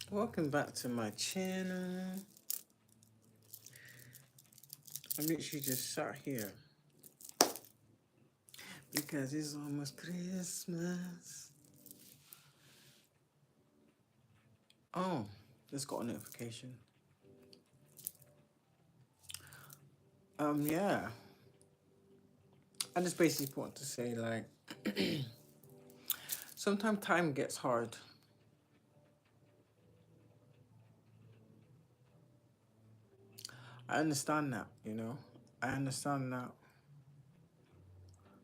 Welcome back to my channel. I'm literally just sat here because it's almost Christmas. Oh, just got a notification. Yeah. I just basically want to say, like, sometimes time gets hard. I understand that, you know. I understand that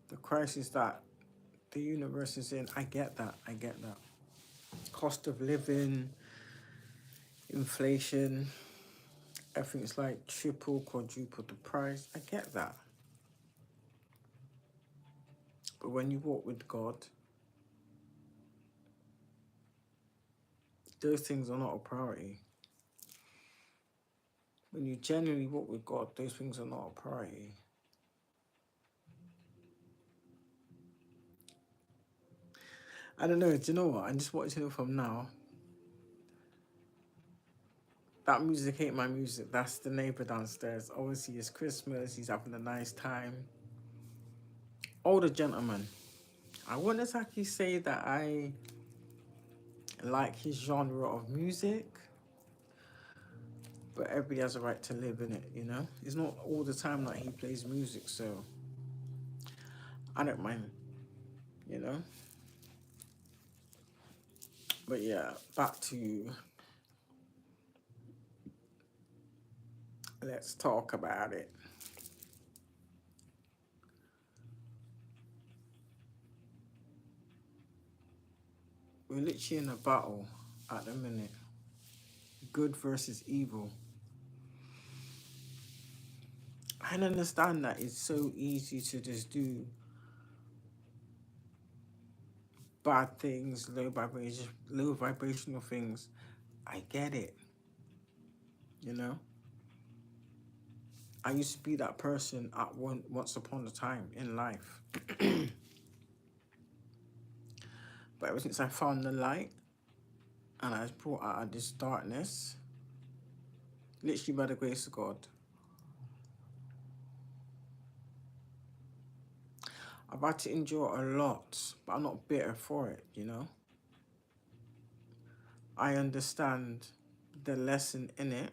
the crisis that the universe is in, I get that. I get that. Cost of living, inflation, everything's like triple, quadruple the price. I get that. But when you walk with God, those things are not a priority. When you genuinely walk with God, those things are not a priority. I don't know. Do you know what? I just wanted to know from now. That music ain't my music. That's the neighbor downstairs. Obviously, it's Christmas. He's having a nice time. Older gentleman. I wouldn't exactly say that I like his genre of music, but everybody has a right to live in it, you know? It's not all the time that he plays music, so I don't mind, you know? But yeah, back to you. Let's talk about it. We're literally in a battle at the minute. Good versus evil. I understand that it's so easy to just do bad things, low vibrational things. I get it. You know? I used to be that person at once upon a time in life. But ever since I found the light and I was brought out of this darkness, literally by the grace of God, I've had to endure a lot, but I'm not bitter for it, you know? I understand the lesson in it.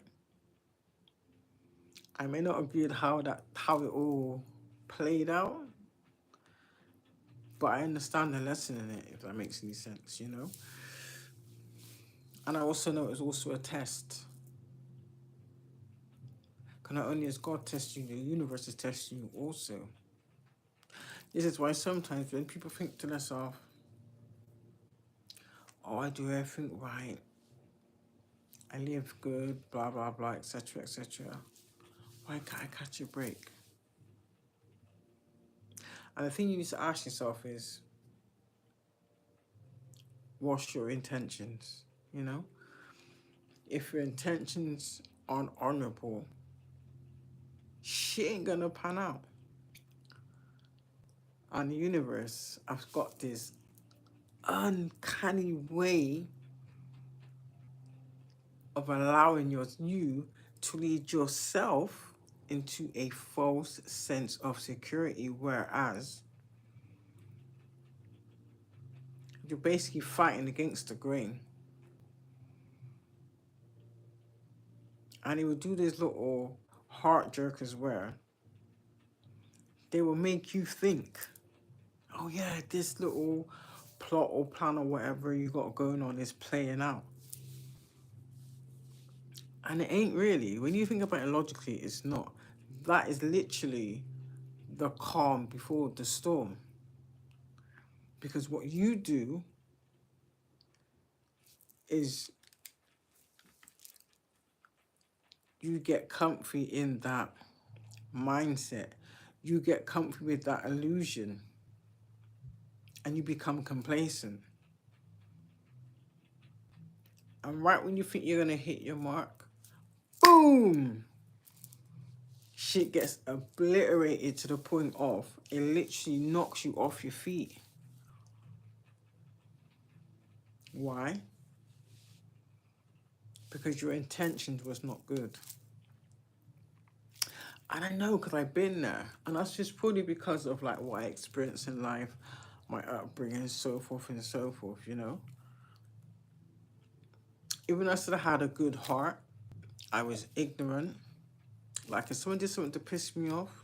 I may not agree with how it all played out, but I understand the lesson in it, if that makes any sense, you know? And I also know it's also a test. Because not only is God testing you, the universe is testing you also. This is why sometimes when people think to themselves, oh, I do everything right, I live good, blah, blah, blah, etc., etc., why can't I catch a break? And the thing you need to ask yourself is, what's your intentions, you know? If your intentions aren't honorable, shit ain't gonna pan out. And the universe, I've got this uncanny way of allowing you to lead yourself into a false sense of security, whereas you're basically fighting against the grain. And it will do this little heart jerkers where they will make you think, oh yeah, this little plot or plan or whatever you got going on is playing out. And it ain't really. When you think about it logically, it's not. That is literally the calm before the storm. Because what you do is you get comfy in that mindset. You get comfy with that illusion. And you become complacent. And right when you think you're going to hit your mark, boom! Shit gets obliterated to the point of it literally knocks you off your feet. Why? Because your intentions was not good. And I know because I've been there. And that's just probably because of like what I experienced in life, my upbringing, so forth and so forth, you know. Even though I said I had a good heart, I was ignorant. Like if someone did something to piss me off,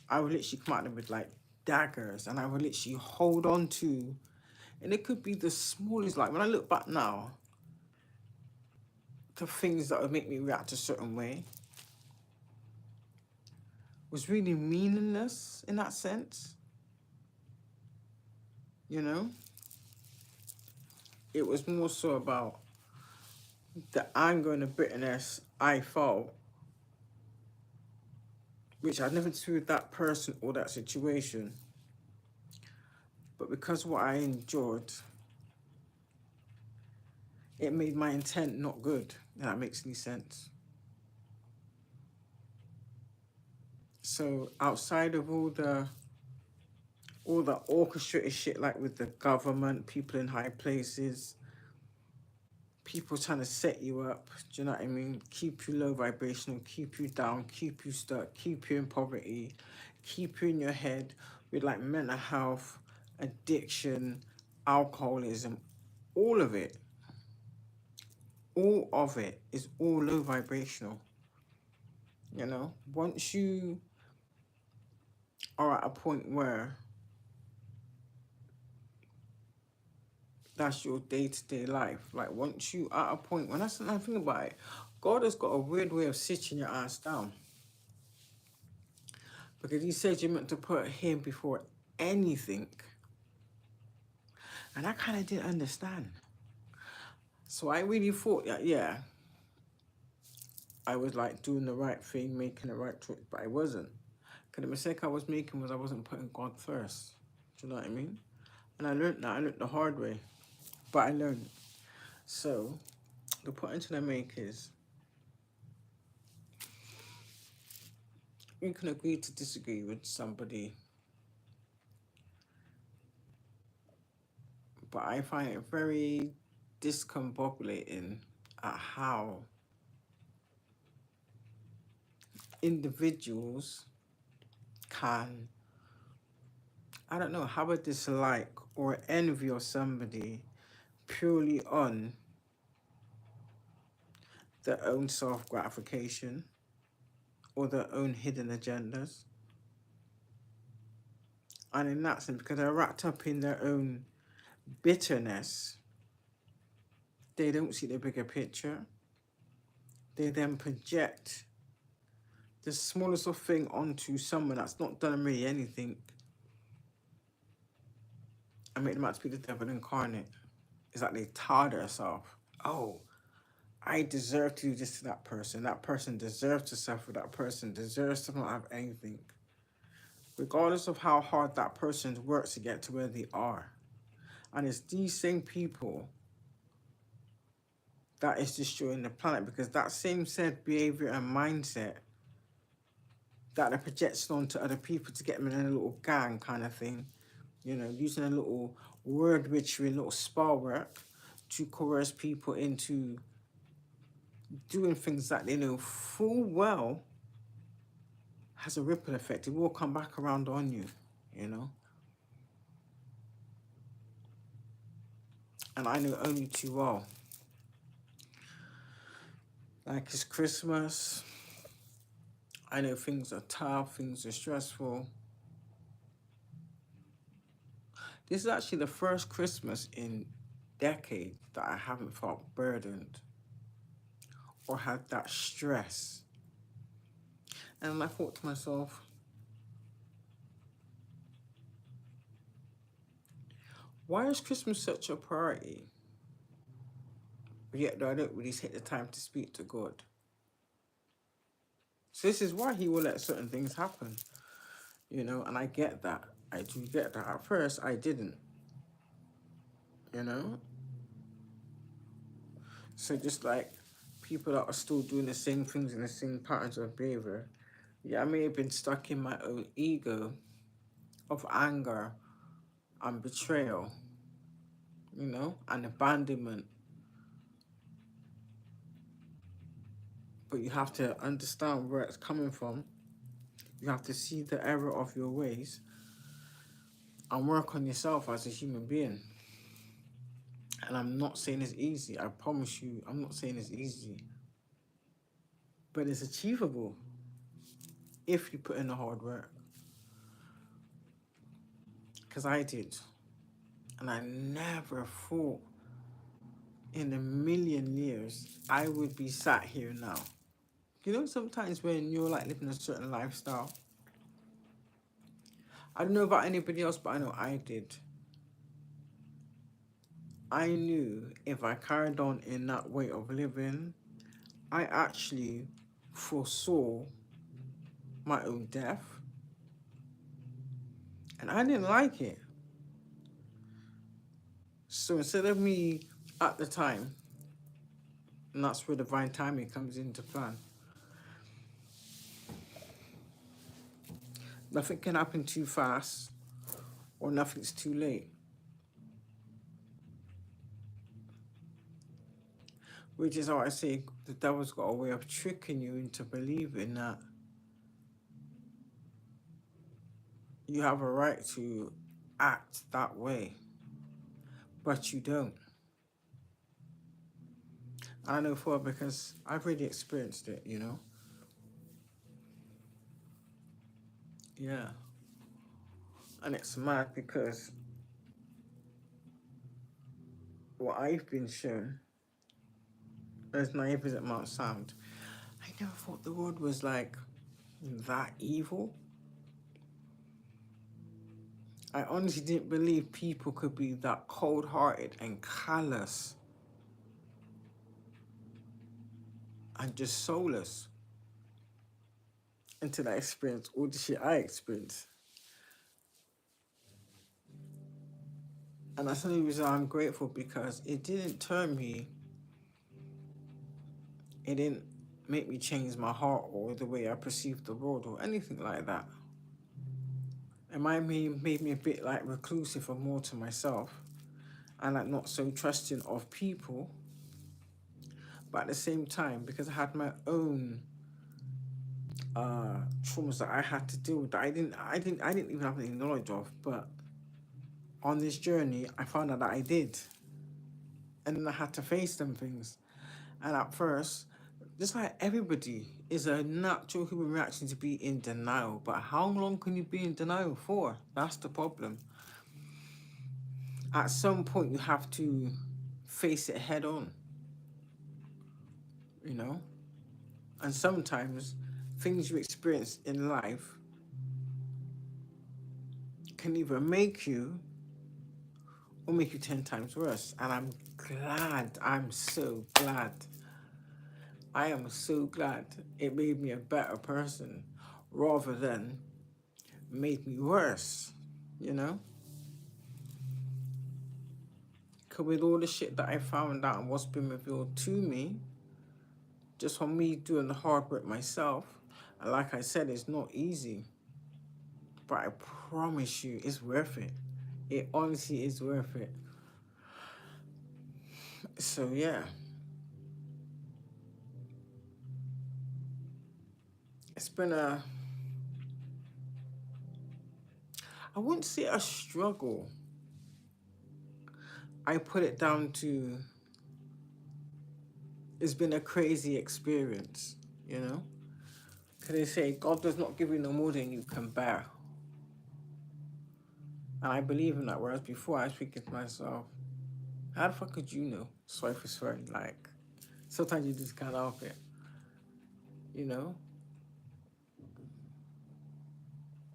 I would literally come at them with like daggers and I would literally hold on to, and it could be the smallest, like when I look back now, the things that would make me react a certain way was really meaningless in that sense, you know? It was more so about the anger and the bitterness I felt, which had nothing to do with that person or that situation, but because what I endured, it made my intent not good. If that makes any sense. So outside of all the orchestrated shit, like with the government, people in high places, people trying to set you up, do you know what I mean? Keep you low vibrational, keep you down, keep you stuck, keep you in poverty, keep you in your head with like mental health, addiction, alcoholism, all of it. All of it is all low vibrational. You know, once you are at a point where that's your day-to-day life, like once you are at a point when that's another thing about it, God has got a weird way of sitting your ass down. Because he said you're meant to put him before anything. And I kind of didn't understand. So I really thought that, yeah, I was like doing the right thing, making the right choice, but I wasn't. Because the mistake I was making was I wasn't putting God first. Do you know what I mean? And I learned that. I learned the hard way. But I learned. So the point that I make is you can agree to disagree with somebody, but I find it very discombobulating at how individuals can, I don't know, have a dislike or envy of somebody purely on their own self-gratification or their own hidden agendas. And in that sense, because they're wrapped up in their own bitterness, they don't see the bigger picture. They then project the smallest of thing onto someone that's not done really anything and make them out to be the devil incarnate. It's like they tar themselves. Oh, I deserve to do this to that person. That person deserves to suffer. That person deserves to not have anything. Regardless of how hard that person works to get to where they are. And it's these same people that is destroying the planet, because that same said behavior and mindset that they're projecting onto other people to get them in a little gang kind of thing, you know, using a little word witchery, little spell work to coerce people into doing things that they know full well has a ripple effect. It will come back around on you, you know. And I know only too well. Like it's Christmas. I know things are tough, things are stressful. This is actually the first Christmas in decades that I haven't felt burdened or had that stress. And I thought to myself, why is Christmas such a priority? But yet I don't really take the time to speak to God. So this is why he will let certain things happen, you know, and I get that. I do get that. At first, I didn't, you know. So just like people that are still doing the same things and the same patterns of behavior, yeah, I may have been stuck in my own ego of anger and betrayal, you know, and abandonment. But you have to understand where it's coming from. You have to see the error of your ways and work on yourself as a human being. And I'm not saying it's easy. I promise you, I'm not saying it's easy. But it's achievable if you put in the hard work. Because I did. And I never thought in a million years I would be sat here now. You know, sometimes when you're like living a certain lifestyle, I don't know about anybody else, but I know I did. I knew if I carried on in that way of living, I actually foresaw my own death. And I didn't like it. So instead of me at the time, and that's where divine timing comes into plan, nothing can happen too fast or nothing's too late. Which is how I say the devil's got a way of tricking you into believing that you have a right to act that way, but you don't. I know for because I've really experienced it, you know? Yeah. And it's mad because what I've been shown, as naive as it might sound, I never thought the world was like that evil. I honestly didn't believe people could be that cold-hearted and callous and just soulless until I experienced all the shit I experienced. And that's the only reason I'm grateful, because it didn't turn me, it didn't make me change my heart or the way I perceive the world or anything like that. It made me a bit like reclusive or more to myself and like not so trusting of people. But at the same time, because I had my own traumas that I had to deal with that I didn't even have any knowledge of, but on this journey I found out that I did. And then I had to face them things. And at first, just like everybody, is a natural human reaction to be in denial. But how long can you be in denial for? That's the problem. At some point, you have to face it head on, you know? And sometimes things you experience in life can either make you or make you 10 times worse. And I'm so glad. I am so glad it made me a better person rather than made me worse, you know? Because with all the shit that I found out and what's been revealed to me, just from me doing the hard work myself, and like I said, it's not easy, but I promise you, it's worth it. It honestly is worth it. So yeah, it's been I wouldn't say a struggle. I put it down to, it's been a crazy experience, you know? Because they say God does not give you no more than you can bear. And I believe in that, whereas before I was thinking to myself, how the fuck could you know? Sorry for swearing, like, sometimes you just can't help it, you know?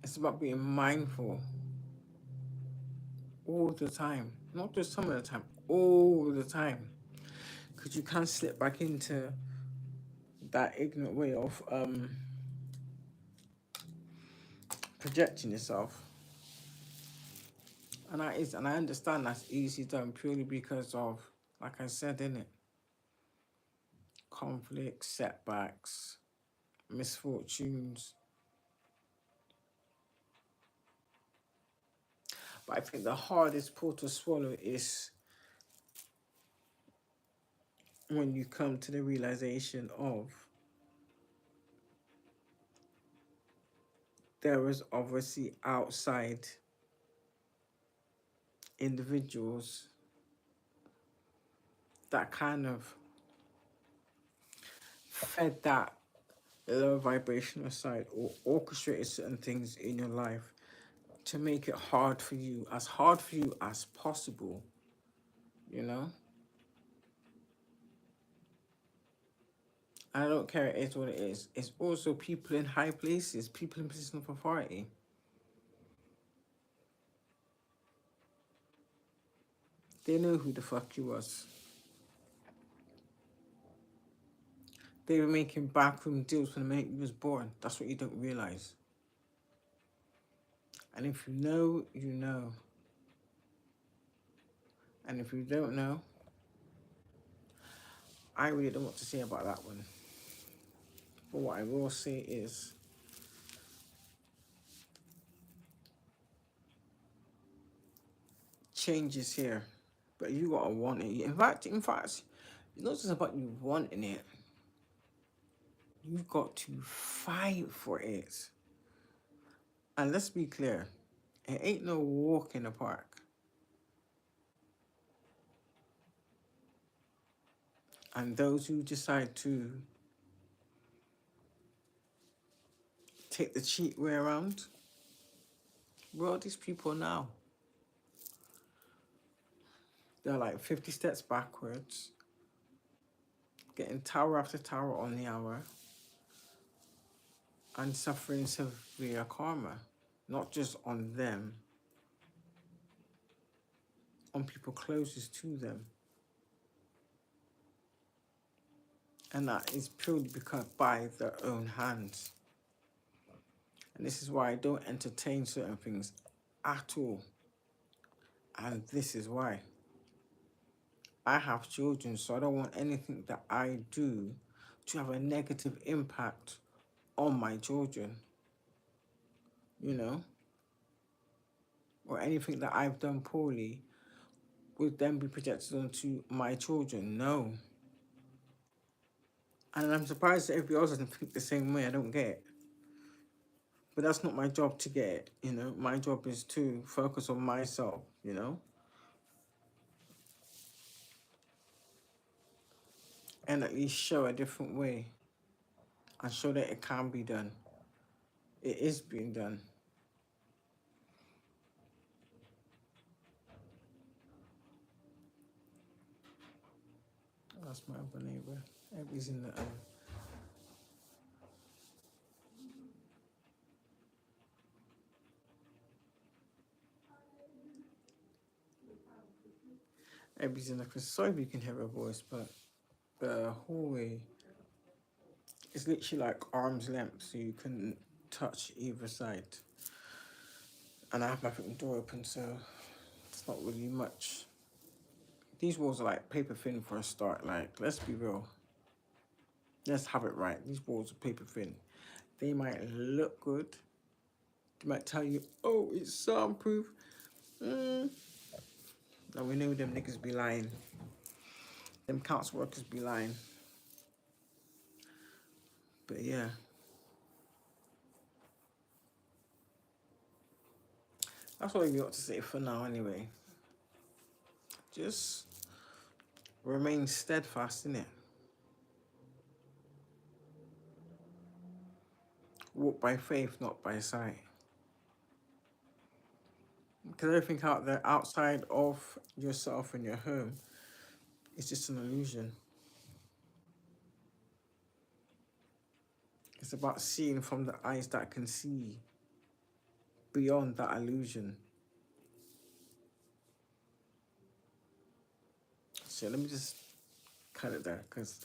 It's about being mindful all the time. Not just some of the time, all the time. Because you can slip back into that ignorant way of projecting yourself. And I understand that's easy done purely because of, like I said, in it, conflicts, setbacks, misfortunes. But I think the hardest pill to swallow is when you come to the realization of there is obviously outside individuals that kind of fed that low vibrational side or orchestrated certain things in your life to make it hard for you as possible, you know? I don't care, it is what it is. It's also people in high places, people in positions of authority. They know who the fuck you was. They were making backroom deals when the minute you was born. That's what you don't realize. And if you know, you know. And if you don't know, I really don't know what to say about that one. But what I will say is, change is here. But you gotta want it. In fact, it's not just about you wanting it. You've got to fight for it. And let's be clear, it ain't no walk in the park. And those who decide to take the cheat way around, where are these people now? They're like 50 steps backwards, getting tower after tower on the hour, and suffering severe karma. Not just on them, on people closest to them. And that is purely because by their own hands. And this is why I don't entertain certain things at all. And this is why. I have children, so I don't want anything that I do to have a negative impact on my children, you know? Or anything that I've done poorly would then be projected onto my children. No. And I'm surprised that everybody else doesn't think the same way. I don't get it. But that's not my job to get it, you know? My job is to focus on myself, you know? And at least show a different way and show that it can be done. It is being done. That's my other neighbor. Everybody's in the everybody's in the sorry if you can hear her voice, but the hallway is literally like arm's length, so you can touch either side. And I have my front door open, so it's not really much. These walls are like paper thin for a start. Like, let's be real. Let's have it right. These walls are paper thin. They might look good. They might tell you, oh, it's soundproof. And we know them niggas be lying. Them council workers be lying. But yeah. That's what we got to say for now anyway. Just remain steadfast in it. Walk by faith, not by sight. Because everything out there outside of yourself and your home is just an illusion. It's about seeing from the eyes that can see beyond that illusion. So let me just cut it there, because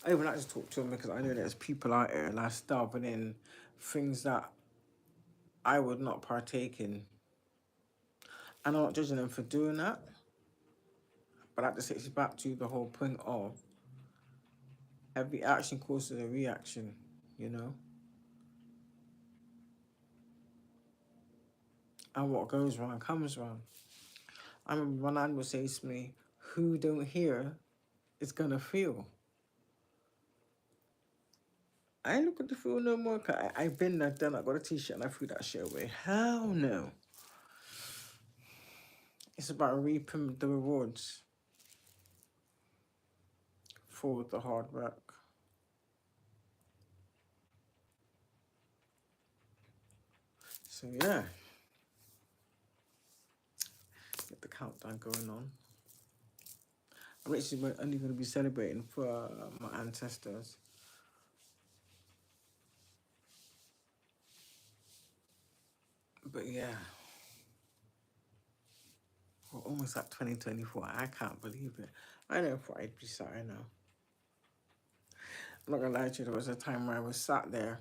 I even like to talk to them because I know there's people out there and that's starving in things that I would not partake in. And I'm not judging them for doing that, but that just takes you back to the whole point of every action causes a reaction, you know? And what goes wrong comes wrong. I remember my nan would say to me, who don't hear is gonna feel. I ain't looking to feel no more. 'Cause I've been there, done. I got a t-shirt and I threw that shit away. Hell no. It's about reaping the rewards for the hard work. So yeah, get the countdown going on. I'm actually only going to be celebrating for my ancestors. But yeah, we're almost at 2024. I can't believe it. I know for I'd be sorry now. I'm not gonna lie to you, there was a time where I was sat there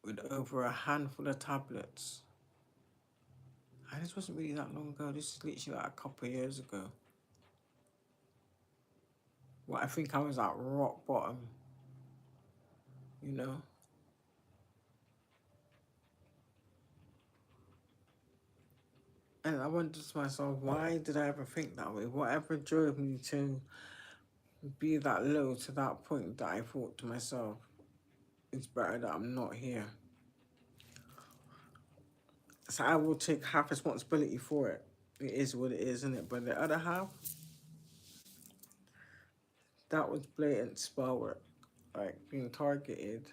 with over a handful of tablets. And this wasn't really that long ago. This is literally like a couple of years ago. Well, I think I was at rock bottom, you know? And I wondered to myself, why did I ever think that way? Whatever drove me to be that low to that point that I thought to myself, it's better that I'm not here. So I will take half responsibility for it. It is what it is, isn't it? But the other half, that was blatant spell work. Like being targeted.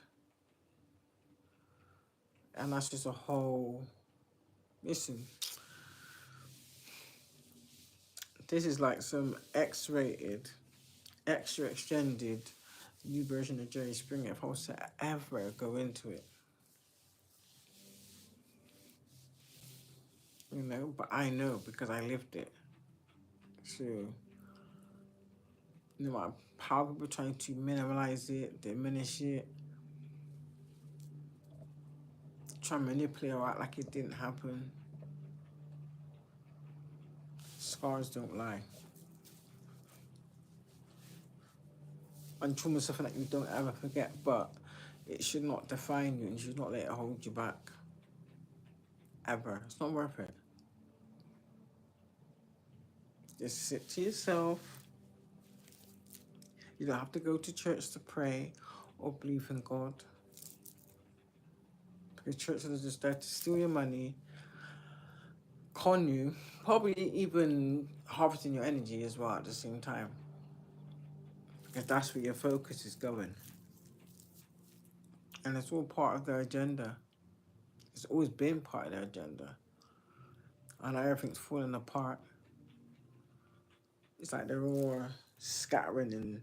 And that's just a whole, listen, this is like some X-rated, extra extended new version of Jerry Springer if I was to ever go into it. You know, but I know because I lived it. So, no matter how people trying to minimize it, diminish it, try and manipulate it out like it didn't happen, scars don't lie. And trauma is something that you don't ever forget, but it should not define you and you should not let it hold you back. Ever. It's not worth it. Just sit to yourself. You don't have to go to church to pray or believe in God. Because church is just there to steal your money, con you, probably even harvesting your energy as well at the same time. Because that's where your focus is going. And it's all part of their agenda. It's always been part of their agenda. And everything's falling apart. It's like they're all scattering and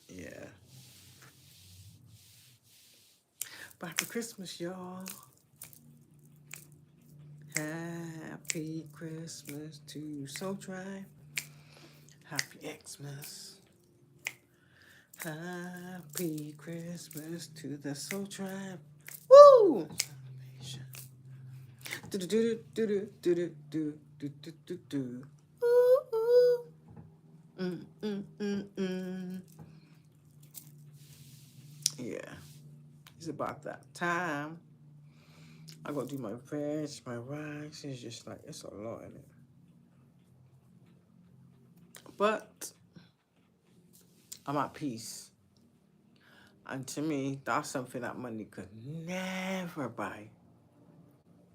yeah. But happy Christmas, y'all. Happy Christmas to Soul Tribe. Happy Xmas. Happy Christmas to the Soul Tribe. Woo! Do do do do do do do do do do do do. Ooh ooh. Yeah, it's about that time. I gotta do my veg, my rice. It's just like it's a lot in it. But I'm at peace. And to me, that's something that money could never buy.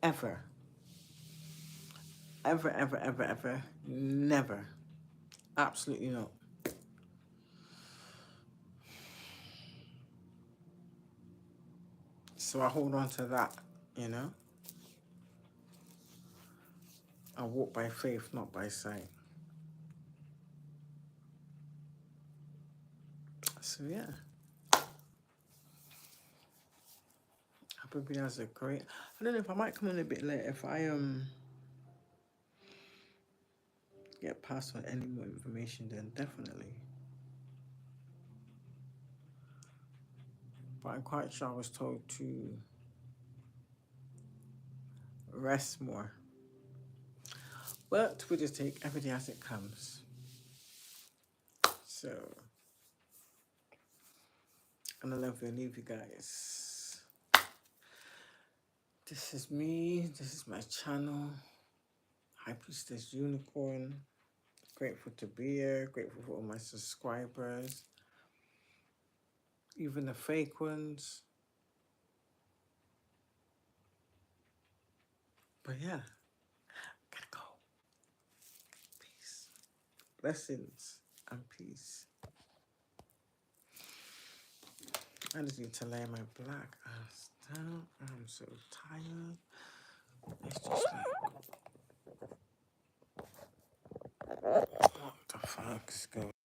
Ever. Ever, ever, ever, ever. Never. Absolutely not. So I hold on to that, you know? I walk by faith, not by sight. So yeah. Hope everybody has a great. I don't know if I might come in a bit later if I get passed on any more information, then definitely. But I'm quite sure I was told to rest more. But we'll just take every day as it comes. So I'm gonna love you and leave you guys. This is me, this is my channel, High Priestess Unicorn. Grateful to be here. Grateful for all my subscribers, even the fake ones. But yeah, gotta go. Peace. Blessings and peace. I just need to lay my black ass down. I'm so tired. It's just like, what the fuck's going on?